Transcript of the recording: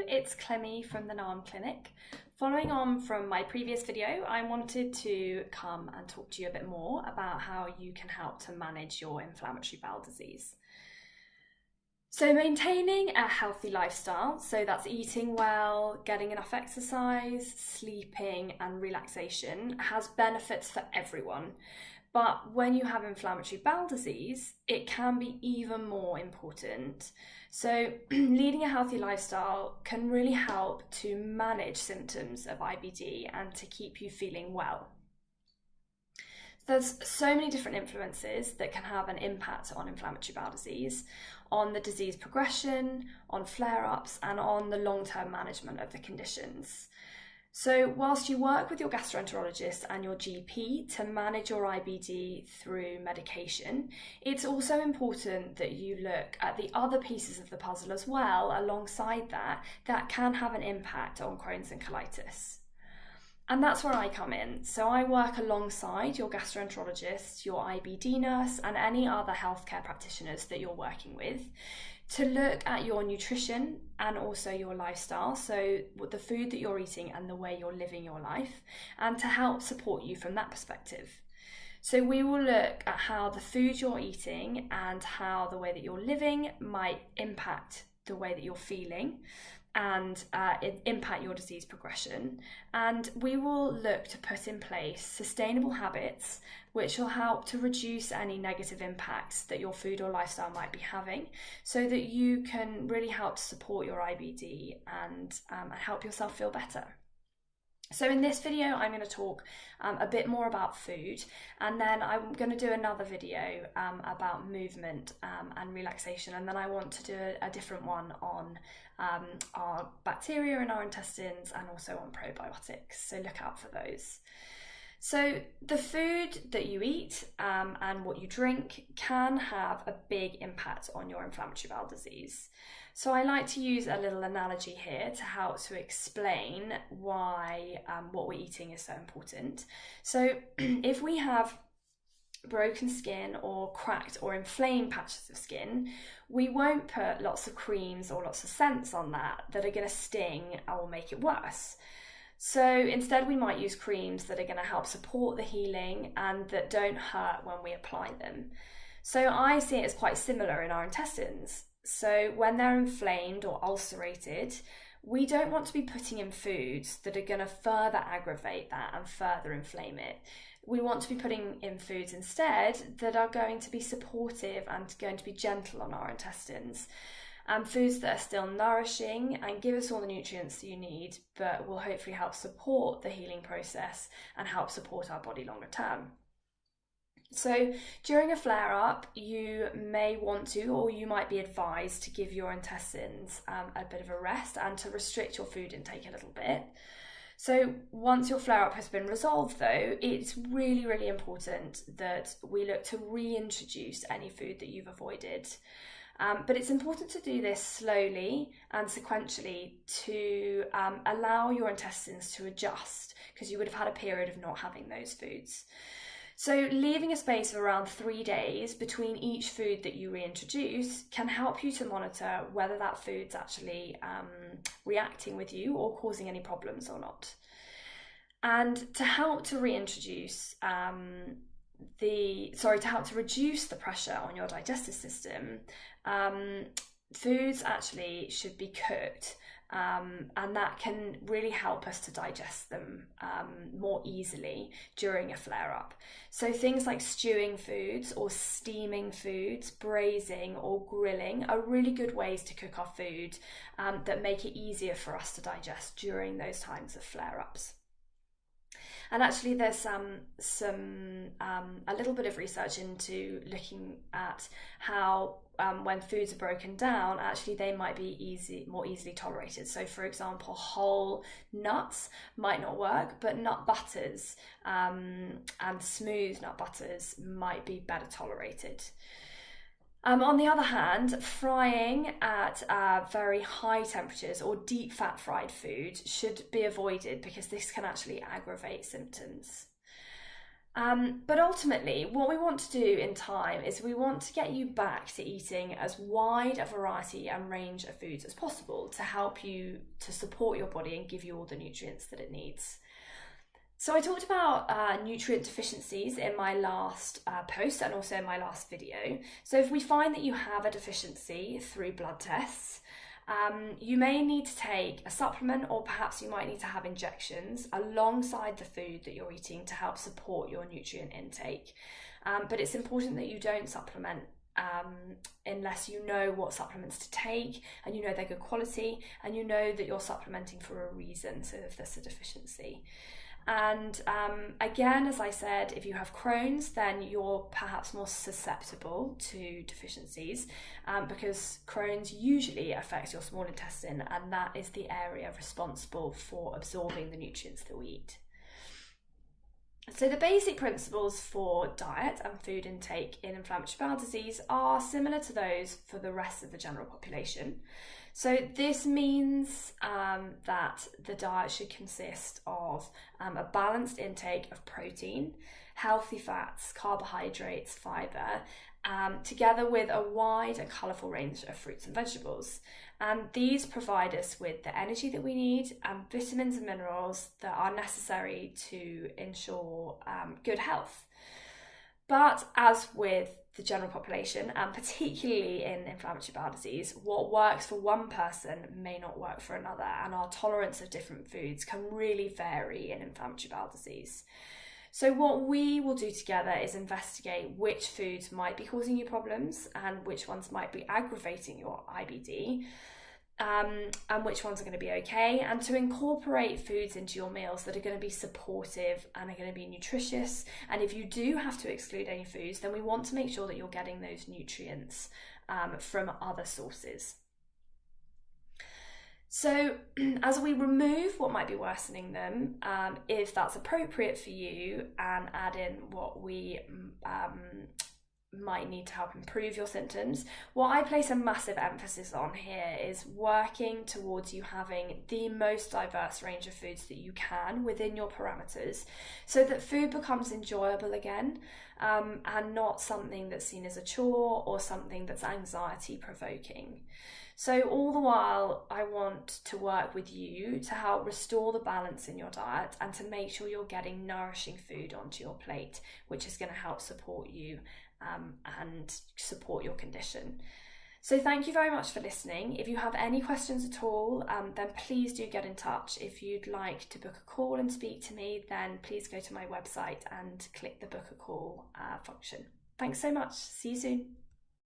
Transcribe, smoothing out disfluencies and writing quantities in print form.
it's Clemmy from the Narm Clinic. Following on from my previous video, I wanted to come and talk to you a bit more about how you can help to manage your inflammatory bowel disease. So maintaining a healthy lifestyle, so that's eating well, getting enough exercise, sleeping and relaxation, has benefits for everyone. But when you have inflammatory bowel disease, it can be even more important. So leading a healthy lifestyle can really help to manage symptoms of IBD and to keep you feeling well. There's so many different influences that can have an impact on inflammatory bowel disease, on the disease progression, on flare-ups, and on the long-term management of the conditions. So whilst you work with your gastroenterologist and your GP to manage your IBD through medication, it's also important that you look at the other pieces of the puzzle as well alongside that can have an impact on Crohn's and colitis. And that's where I come in. So I work alongside your gastroenterologist, your IBD nurse, and any other healthcare practitioners that you're working with to look at your nutrition and also your lifestyle, so the food that you're eating and the way you're living your life, and to help support you from that perspective. So we will look at how the food you're eating and how the way that you're living might impact the way that you're feeling and impact your disease progression. And we will look to put in place sustainable habits which will help to reduce any negative impacts that your food or lifestyle might be having, so that you can really help to support your IBD and help yourself feel better. So in this video, I'm going to talk a bit more about food, and then I'm going to do another video about movement and relaxation, and then I want to do a different one on our bacteria in our intestines and also on probiotics, so look out for those. So the food that you eat and what you drink can have a big impact on your inflammatory bowel disease. So I like to use a little analogy here to help to explain why what we're eating is so important. So if we have broken skin or cracked or inflamed patches of skin, we won't put lots of creams or lots of scents on that are going to sting or make it worse. So instead we might use creams that are going to help support the healing and that don't hurt when we apply them. So I see it as quite similar in our intestines. So when they're inflamed or ulcerated, we don't want to be putting in foods that are going to further aggravate that and further inflame it. We want to be putting in foods instead that are going to be supportive and going to be gentle on our intestines. And foods that are still nourishing and give us all the nutrients that you need, but will hopefully help support the healing process and help support our body longer term. So during a flare-up, you may want to, or you might be advised to give your intestines a bit of a rest and to restrict your food intake a little bit. So once your flare-up has been resolved though, it's really, really important that we look to reintroduce any food that you've avoided. But it's important to do this slowly and sequentially to allow your intestines to adjust, because you would have had a period of not having those foods. So leaving a space of around 3 days between each food that you reintroduce can help you to monitor whether that food's actually reacting with you or causing any problems or not. And to help to reintroduce to help to reduce the pressure on your digestive system, foods actually should be cooked, and that can really help us to digest them more easily during a flare-up. So things like stewing foods or steaming foods, braising or grilling are really good ways to cook our food that make it easier for us to digest during those times of flare-ups. And actually there's a little bit of research into looking at how when foods are broken down, actually they might be more easily tolerated. So for example, whole nuts might not work, but nut butters and smooth nut butters might be better tolerated. On the other hand, frying at very high temperatures or deep fat fried food should be avoided, because this can actually aggravate symptoms. But ultimately, what we want to do in time is we want to get you back to eating as wide a variety and range of foods as possible to help you to support your body and give you all the nutrients that it needs. So I talked about nutrient deficiencies in my last post and also in my last video. So if we find that you have a deficiency through blood tests, you may need to take a supplement, or perhaps you might need to have injections alongside the food that you're eating to help support your nutrient intake. But it's important that you don't supplement unless you know what supplements to take and you know they're good quality and you know that you're supplementing for a reason, so if there's a deficiency. And again, as I said, if you have Crohn's, then you're perhaps more susceptible to deficiencies because Crohn's usually affects your small intestine, and that is the area responsible for absorbing the nutrients that we eat. So the basic principles for diet and food intake in inflammatory bowel disease are similar to those for the rest of the general population. So this means that the diet should consist of a balanced intake of protein, healthy fats, carbohydrates, fibre, together with a wide and colourful range of fruits and vegetables. And these provide us with the energy that we need and vitamins and minerals that are necessary to ensure good health. But as with the general population, and particularly in inflammatory bowel disease, what works for one person may not work for another, and our tolerance of different foods can really vary in inflammatory bowel disease. So what we will do together is investigate which foods might be causing you problems and which ones might be aggravating your IBD, and which ones are going to be okay, and to incorporate foods into your meals that are going to be supportive and are going to be nutritious. And if you do have to exclude any foods, then we want to make sure that you're getting those nutrients from other sources. So as we remove what might be worsening them, if that's appropriate for you, and add in what we might need to help improve your symptoms, what I place a massive emphasis on here is working towards you having the most diverse range of foods that you can within your parameters, so that food becomes enjoyable again, and not something that's seen as a chore or something that's anxiety provoking. So all the while, I want to work with you to help restore the balance in your diet and to make sure you're getting nourishing food onto your plate, which is going to help support you and support your condition. So thank you very much for listening. If you have any questions at all, then please do get in touch. If you'd like to book a call and speak to me, then please go to my website and click the book a call function. Thanks so much. See you soon.